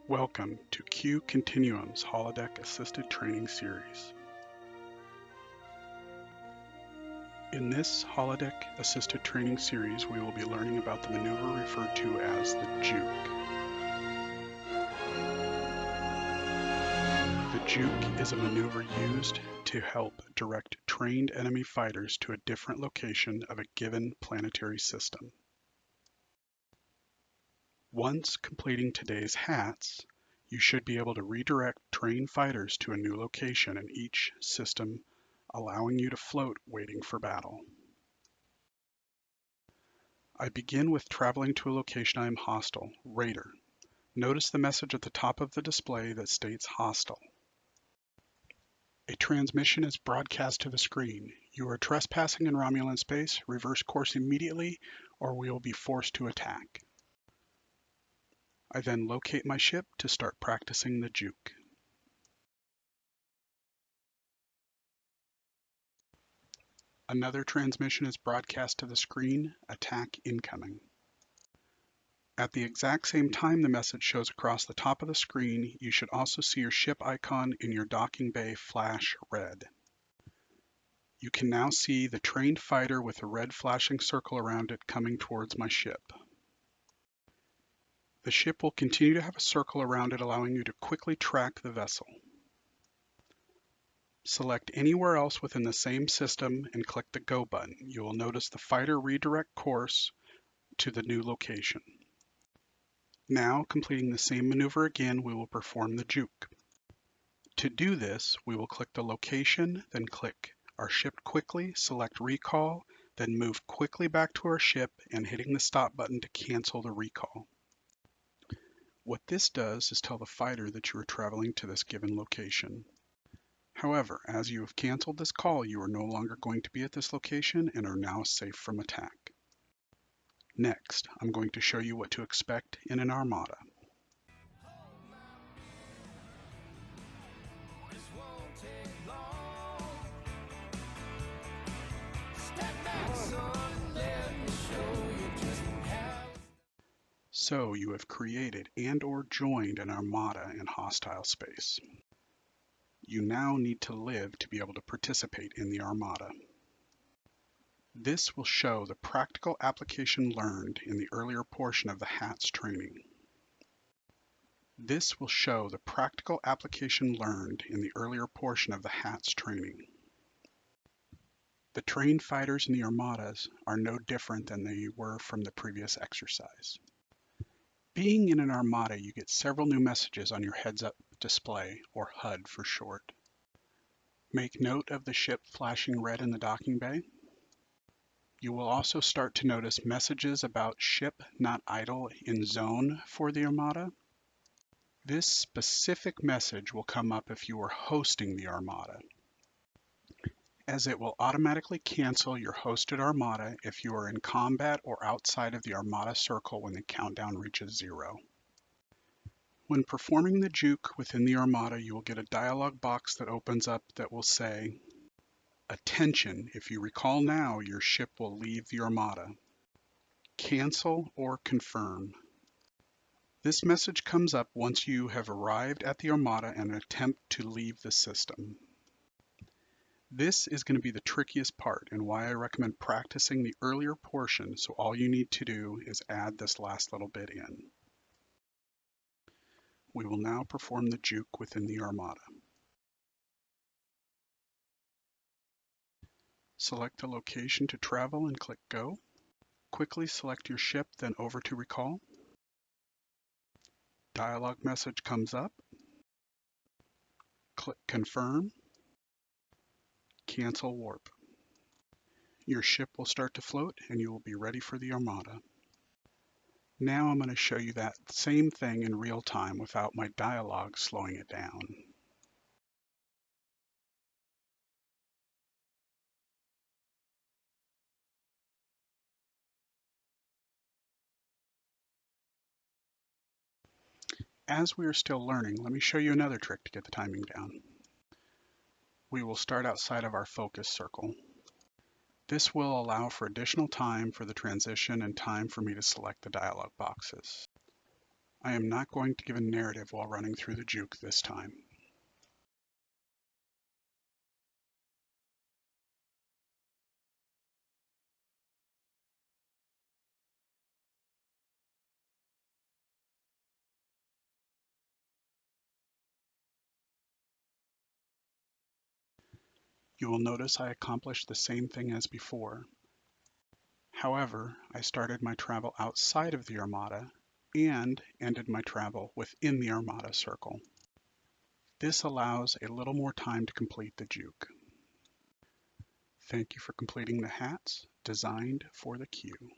Welcome to Continuum's Holodeck Assisted Training Series. In this Holodeck Assisted Training Series, we will be learning about the maneuver referred to as the JUKE. The JUKE is a maneuver used to help direct trained enemy fighters to a different location of a given planetary system. Once completing today's hats, you should be able to redirect trained fighters to a new location in each system, allowing you to float waiting for battle. I begin with traveling to a location I am hostile, Raider. Notice the message at the top of the display that states hostile. A transmission is broadcast to the screen. You are trespassing in Romulan space, reverse course immediately, or we will be forced to attack. I then locate my ship to start practicing the JUKE. Another transmission is broadcast to the screen, attack incoming. At the exact same time the message shows across the top of the screen, you should also see your ship icon in your docking bay flash red. You can now see the trained fighter with a red flashing circle around it coming towards my ship. The ship will continue to have a circle around it, allowing you to quickly track the vessel. Select anywhere else within the same system and click the Go button. You will notice the fighter redirect course to the new location. Now, completing the same maneuver again, we will perform the JUKE. To do this, we will click the location, then click our ship quickly, select recall, then move quickly back to our ship and hitting the stop button to cancel the recall. What this does is tell the fighter that you are traveling to this given location. However, as you have canceled this call, you are no longer going to be at this location and are now safe from attack. Next, I'm going to show you what to expect in an armada. So you have created and/or joined an armada in hostile space. You now need to live to be able to participate in the armada. This will show the practical application learned in the earlier portion of the HATS training. This will show the practical application learned in the earlier portion of the HATS training. The trained fighters in the armadas are no different than they were from the previous exercise. Being in an armada, you get several new messages on your heads-up display, or HUD for short. Make note of the ship flashing red in the docking bay. You will also start to notice messages about ship not idle in zone for the armada. This specific message will come up if you are hosting the armada, as it will automatically cancel your hosted armada if you are in combat or outside of the armada circle when the countdown reaches 0. When performing the JUKE within the armada, you will get a dialog box that opens up that will say, "Attention, if you recall now, your ship will leave the armada. Cancel or confirm." This message comes up once you have arrived at the armada and attempt to leave the system. This is going to be the trickiest part and why I recommend practicing the earlier portion, so all you need to do is add this last little bit in. We will now perform the JUKE within the armada. Select the location to travel and click Go. Quickly select your ship, then over to recall. Dialog message comes up. Click Confirm. Cancel warp. Your ship will start to float and you will be ready for the armada. Now I'm going to show you that same thing in real time without my dialogue slowing it down. As we are still learning, let me show you another trick to get the timing down. We will start outside of our focus circle. This will allow for additional time for the transition and time for me to select the dialog boxes. I am not going to give a narrative while running through the JUKE this time. You will notice I accomplished the same thing as before. However, I started my travel outside of the Armada and ended my travel within the Armada circle. This allows a little more time to complete the JUKE. Thank you for completing the hats designed for the queue.